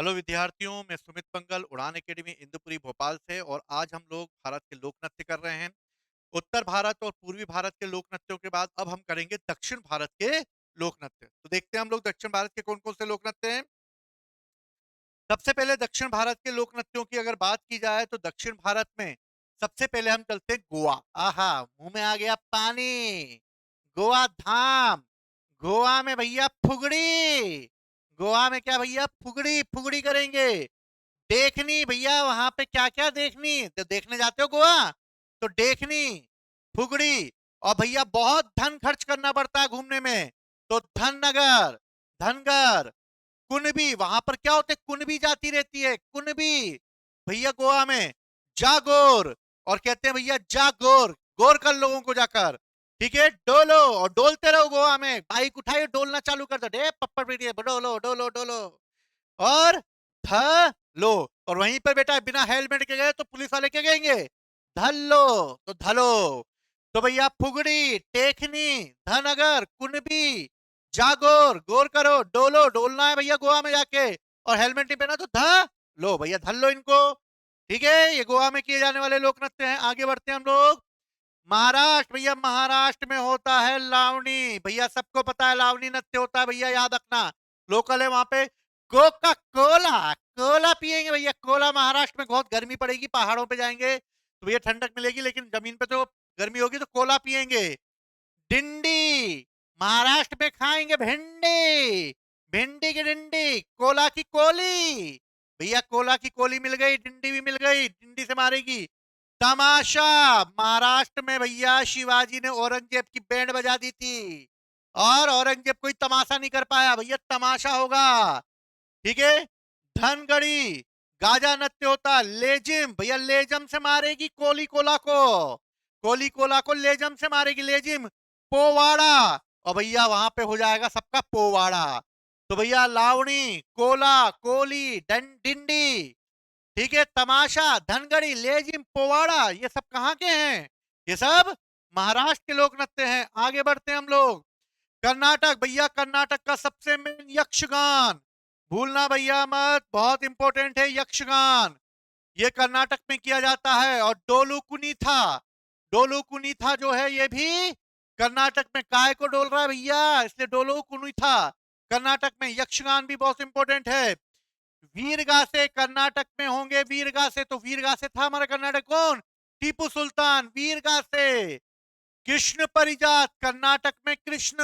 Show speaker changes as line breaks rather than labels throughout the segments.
Hello विद्यार्थियों, मैं सुमित पंगल उड़ान एकेडमी इंदुपुरी भोपाल से। और आज हम लोग भारत के लोक नृत्य कर रहे हैं। उत्तर भारत और पूर्वी भारत के लोक नृत्यों के बाद अब हम करेंगे दक्षिण भारत के लोक नृत्य। तो देखते हैं हम लोग दक्षिण भारत के कौन कौन से लोक नृत्य हैं। सबसे पहले दक्षिण भारत के लोक नृत्यों की अगर बात की जाए तो दक्षिण भारत में सबसे पहले हम चलते हैं गोवा। आहा, मुंह में आ गया पानी। गोवा धाम। गोवा में भैया फुगड़ी। गोवा में क्या भैया, फुगड़ी फुगड़ी करेंगे। देखनी भैया, वहां पे क्या क्या देखनी, तो देखने जाते हो गोवा तो देखनी, फुगड़ी। और भैया बहुत धन खर्च करना पड़ता है घूमने में। तो धननगर, धनगर, कुनबी, वहां पर क्या होते, कुनबी जाती रहती है, कुनबी भैया गोवा में। जागोर, और कहते हैं भैया जागोर, गोर कर लोगों को जाकर। ठीक है, डोलो और डोलते रहो गोवा में, बाइक उठाइए डोलना चालू कर दो, डे पप्पा बेटिए डोलो डोलो डोलो। और थ लो, और वहीं पर बेटा बिना हेलमेट के गए तो पुलिस वाले क्या कहेंगे, धल लो, तो धलो। तो भैया फुगड़ी, टेकनी, धनगर, कुनबी, जागोर, गोर करो, डोलो, डोलना है भैया गोवा में जाके। और हेलमेट नहीं पहना तो ध लो भैया, धल लो इनको। ठीक है, ये गोवा में किए जाने वाले लोक नृत्य हैं। आगे बढ़ते हैं हम लोग। महाराष्ट्र, भैया महाराष्ट्र में होता है लावनी। भैया सबको पता है लावनी नृत्य होता है, भैया याद रखना। लोकल है वहां पे। कोका कोला, कोला पियेंगे भैया, कोला। महाराष्ट्र में बहुत गर्मी पड़ेगी, पहाड़ों पे जाएंगे तो भैया ठंडक मिलेगी, लेकिन जमीन पे तो गर्मी होगी, तो कोला पियेंगे। डिंडी, महाराष्ट्र में खाएंगे भिंडी, भिंडी की डिंडी, कोला की कोली। भैया कोला की कोली मिल गई, डिंडी भी मिल गई, डिंडी से मारेगी। तमाशा, महाराष्ट्र में भैया शिवाजी ने औरंगजेब की बैंड बजा दी थी, और औरंगजेब कोई तमाशा नहीं कर पाया, भैया तमाशा होगा। ठीक है। धनगढ़ी, गाजा नृत्य होता। लेजिम, भैया लेजम से मारेगी कोली कोला को, कोली कोला को लेजम से मारेगी, लेजिम। पोवाड़ा, और भैया वहां पे हो जाएगा सबका पोवाड़ा। तो भैया लावणी, कोला, कोली, डिंडी, ठीक है, तमाशा, धनगढ़ी, लेजिम, पोवाड़ा, ये सब कहाँ के हैं, ये सब महाराष्ट्र के लोक नृत्य हैं। आगे बढ़ते हैं हम लोग। कर्नाटक, भैया कर्नाटक का सबसे मेन यक्षगान, भूलना भैया मत, बहुत इंपॉर्टेंट है यक्षगान। ये कर्नाटक में किया जाता है। और डोलू कुनीथा, डोलू कुनीथा जो है ये भी कर्नाटक में। काय को डोल रहा है भैया, इसलिए डोलू कुनीथा। कर्नाटक में यक्षगान भी बहुत इंपॉर्टेंट है। वीरगासे कर्नाटक में होंगे, वीरगासे, तो वीरगासे था हमारा कर्नाटक कौन, टीपू सुल्तान, वीरगासे। कृष्ण परिजात, कर्नाटक में कृष्ण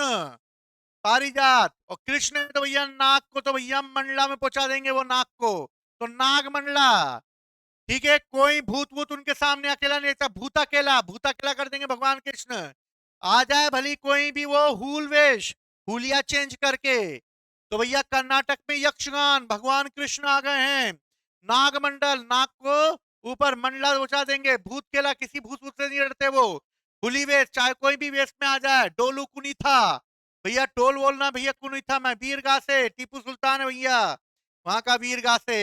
पारिजात। और कृष्ण तो भैया नाग को तो भैया मंडला में पहुंचा देंगे, वो नाग को, तो नाग मंडला। ठीक है, कोई भूत भूत उनके सामने अकेला नहीं रहता, भूत अकेला, भूत अकेला कर देंगे भगवान कृष्ण। आ जाए भली कोई भी वो हुल वेश, हुलिया चेंज करके। तो भैया कर्नाटक में यक्षगान, भगवान कृष्ण आ गए हैं। नागमंडल, नाग को ऊपर मंडला उठा देंगे, भूत केला, किसी भूत भूत से नहीं डरते वो। हुली वेश, चाहे कोई भी वेश में आ जाए। डोलू कुनीथा, भैया टोल बोलना भैया कुनीथा में। वीरगा से टीपू सुल्तान है भैया, वहां का वीरगा से।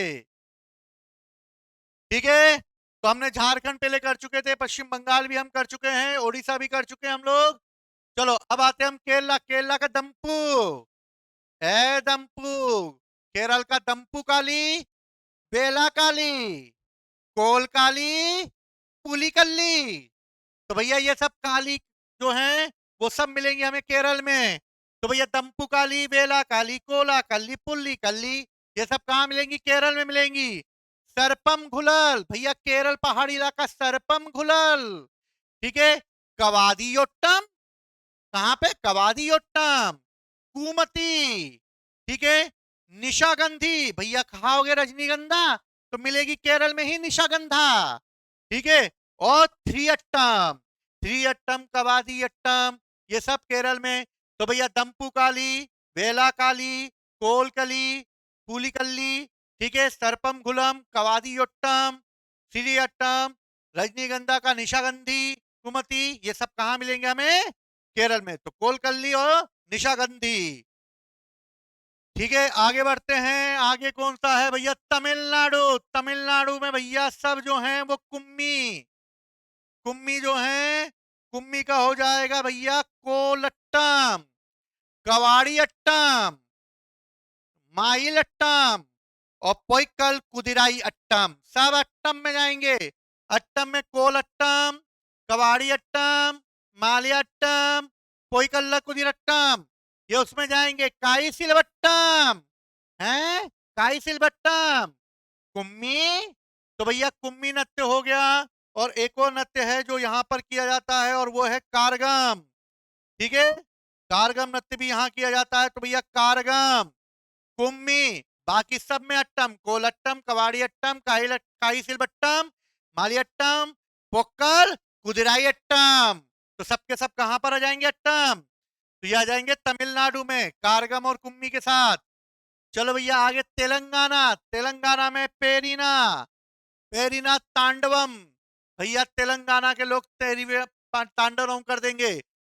ठीक है, तो हमने झारखंड पहले कर चुके थे, पश्चिम बंगाल भी हम कर चुके हैं, ओडिशा भी कर चुके हैं हम लोग। चलो अब आते हैं हम केरला। केरला का दम्पू है, दम्पू, केरल का दम्पू काली, बेला काली, कोल काली, पुलिकल्ली। तो भैया ये सब काली जो हैं वो सब मिलेंगे हमें केरल में। तो भैया दम्पू काली, बेला काली, कोला कल्ली, पुल्ली कल्ली, ये सब कहाँ मिलेंगी, केरल में मिलेंगी। सरपम घुलल, भैया केरल पहाड़ी इलाका, सरपम घुलल। ठीक है। कवादियोट्टम, कहाँ पे, कवादियोट्टम। कुमति, ठीक है। निशागंधी, भैया खाओगे रजनीगंधा तो मिलेगी केरल में ही निशागंधा। ठीक है। और थ्री अट्टम, थ्री अट्टम, कवादी अट्टम, ये सब केरल में। तो भैया दम्पू काली, वेला काली, कोलकली, पुलिकल्ली, ठीक है, सरपम घुलम, कवादियोट्टम, श्री अट्टम, रजनीगंधा का निशागंधी, कुमति, ये सब कहाँ मिलेंगे हमें, केरल में। तो कोलकल्ली और निशागंधी। ठीक है, आगे बढ़ते हैं। आगे कौन सा है भैया, तमिलनाडु। तमिलनाडु में भैया सब जो हैं वो कुम्मी, कुम्मी जो है, कुम्मी का हो जाएगा भैया कोलट्टम, कवाड़ी अट्टम, माइल अट्टम, और पोइकल कुदिराई अट्टम, सब अट्टम में जाएंगे। अट्टम में कोल अट्टम, कवाड़ी अट्टम, मालिया अट्टम, पोइकल्ला कुदिरट्टम, ये उसमें जाएंगे। काई सिलवट्टम है, काई सिलवट्टम, कुम्मी, तो भैया कुम्मी नृत्य हो गया। और एक और नृत्य है जो यहाँ पर किया जाता है और वो है कारगम, ठीक है। कारगम नृत्य भी यहाँ किया जाता है, तो भैया कारगम, कुम्मी, बाकी सब में अट्टम, कोलट्टम, कवाड़ी अट्टम, काई सिलबट्टम, मालियट्टम, पोक्कल, कुदिराई अट्टम, तो सबके सब कहां पर आ जाएंगे अट्टम, तो ये आ जाएंगे तमिलनाडु में कारगम और कुम्मी के साथ। चलो भैया आगे तेलंगाना, तेलंगाना में पेरीना, पेरीना तांडवम, भैया तेलंगाना के लोग तांडवम कर देंगे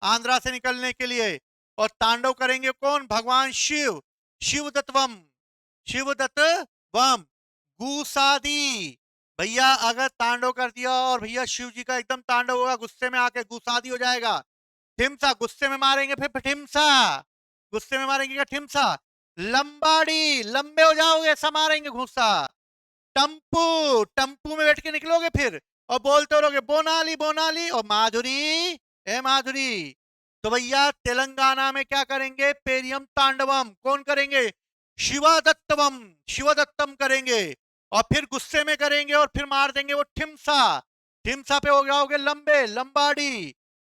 आंध्रा से निकलने के लिए। और तांडव करेंगे कौन, भगवान शिव, शिवदत्तवम, शिवदत्तवम, गुसादी, भैया अगर तांडव कर दिया और भैया शिव जी का एकदम तांडव होगा, गुस्से में आके गुसादी हो जाएगा। ठिमसा, गुस्से में मारेंगे फिर ठिमसा, गुस्से में मारेंगे क्या ठिमसा। लंबाड़ी, लंबे हो जाओगे ऐसा मारेंगे घुसा। टम्पू, टम्पू में बैठ के निकलोगे फिर और बोलते रहोगे बोनाली बोनाली और माधुरी, ए माधुरी। तो भैया तेलंगाना में क्या करेंगे, पेरियम तांडवम कौन करेंगे, शिवादत्तवम, शिवदत्तम करेंगे। और फिर गुस्से में करेंगे और फिर मार देंगे वो ठिमसा, ठिमसा पे हो जाओगे लंबे, लंबाड़ी।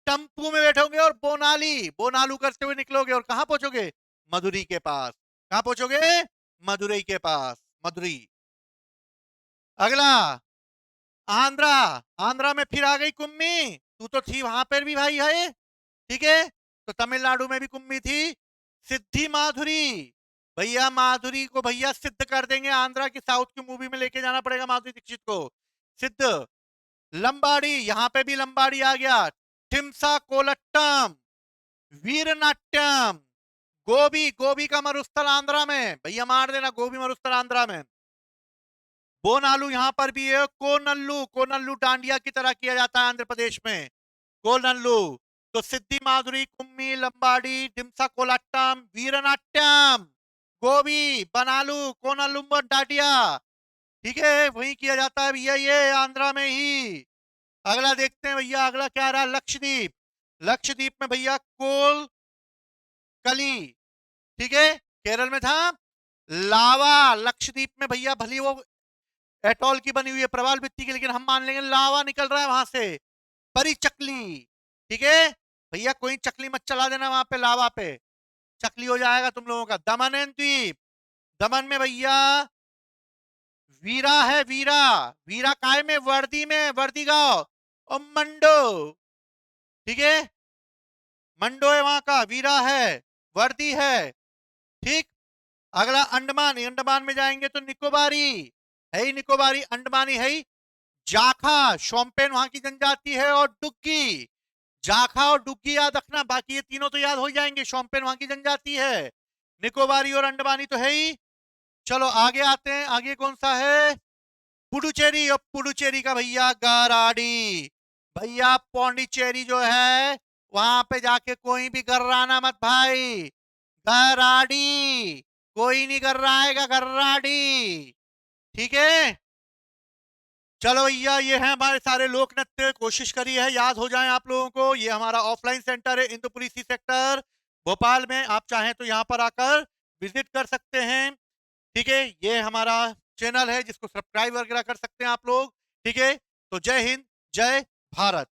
टम्पू में बैठोगे और बोनाली, बोनालू करते हुए निकलोगे और कहां पहुंचोगे, मदुरई के पास। कहां पहुंचोगे, मदुरई के पास, मदुरई। अगला आंध्रा, आंध्रा में फिर आ गई कुम्मी, तू तो थी वहां पर भी भाई है, ठीक है। तो तमिलनाडु में भी कुम्मी थी। सिद्धि माधुरी, भैया माधुरी को भैया सिद्ध कर देंगे, आंध्रा की साउथ की मूवी में लेके जाना पड़ेगा माधुरी दीक्षित को, सिद्ध। लंबाड़ी, यहां पे भी लंबाड़ी आ गया। ठिमसा कोलट्टम, वीरनाट्यम, गोबी, गोबी का मरुस्थल आंध्रा में, भैया मार देना गोबी मरुस्थल आंध्रा में। बोनालू यहां पर भी है। कोनल्लू, कोनल्लू डांडिया की तरह किया जाता है आंध्र प्रदेश में, कोनल्लू। तो सिद्धि माधुरी, कुम्मी, लंबाड़ी, डिमसा कोलाट्टम, वीरनाट्यम, गोबी, बनालू, कोनल्लू डांडिया, ठीक है, वही किया जाता है भैया ये आंध्रा में ही। अगला देखते हैं भैया, अगला क्या रहा, लक्षद्वीप। लक्षद्वीप में भैया कोल कली, ठीक है, केरल में था। लावा, लक्षद्वीप में भैया भली वो एटॉल की बनी हुई है प्रवाल भित्ति की, लेकिन हम मान लेंगे लावा निकल रहा है वहां से। परिचकली, ठीक है भैया, कोई चकली मत चला देना वहां पे, लावा पे चकली हो जाएगा तुम लोगों का। दमन एंड द्वीप, दमन में भैया वीरा है, वीरा, वीरा काय में, वर्दी में, वर्दी गांव। और मंडो, ठीक है, मंडो है वहां का, वीरा है, वर्दी है, ठीक। अगला अंडमान, अंडमान में जाएंगे तो निकोबारी है ही, निकोबारी अंडमानी है ही। जाखा, शोम्पेन वहां की जनजाति है। और डुग्गी, जाखा और डुग्गी याद रखना, बाकी ये तीनों तो याद हो जाएंगे, शोम्पेन वहां की जनजाति है, निकोबारी और अंडमानी तो है ही। चलो आगे आते हैं, आगे कौन सा है, पुडुचेरी। और पुडुचेरी का भैया गराडी, भैया पौंडीचेरी जो है वहां पे जाके कोई भी गर्राना मत भाई, गराडी, कोई नहीं कर रहा है गराडी, ठीक है। चलो भैया ये है हमारे सारे लोक नृत्य, कोशिश करी है याद हो जाए आप लोगों को। ये हमारा ऑफलाइन सेंटर है इंदुपुरी सी सेक्टर भोपाल में, आप चाहें तो यहाँ पर आकर विजिट कर सकते हैं, ठीक है। ये हमारा चैनल है जिसको सब्सक्राइब वगैरह कर सकते हैं आप लोग, ठीक है। तो जय हिंद, जय भारत।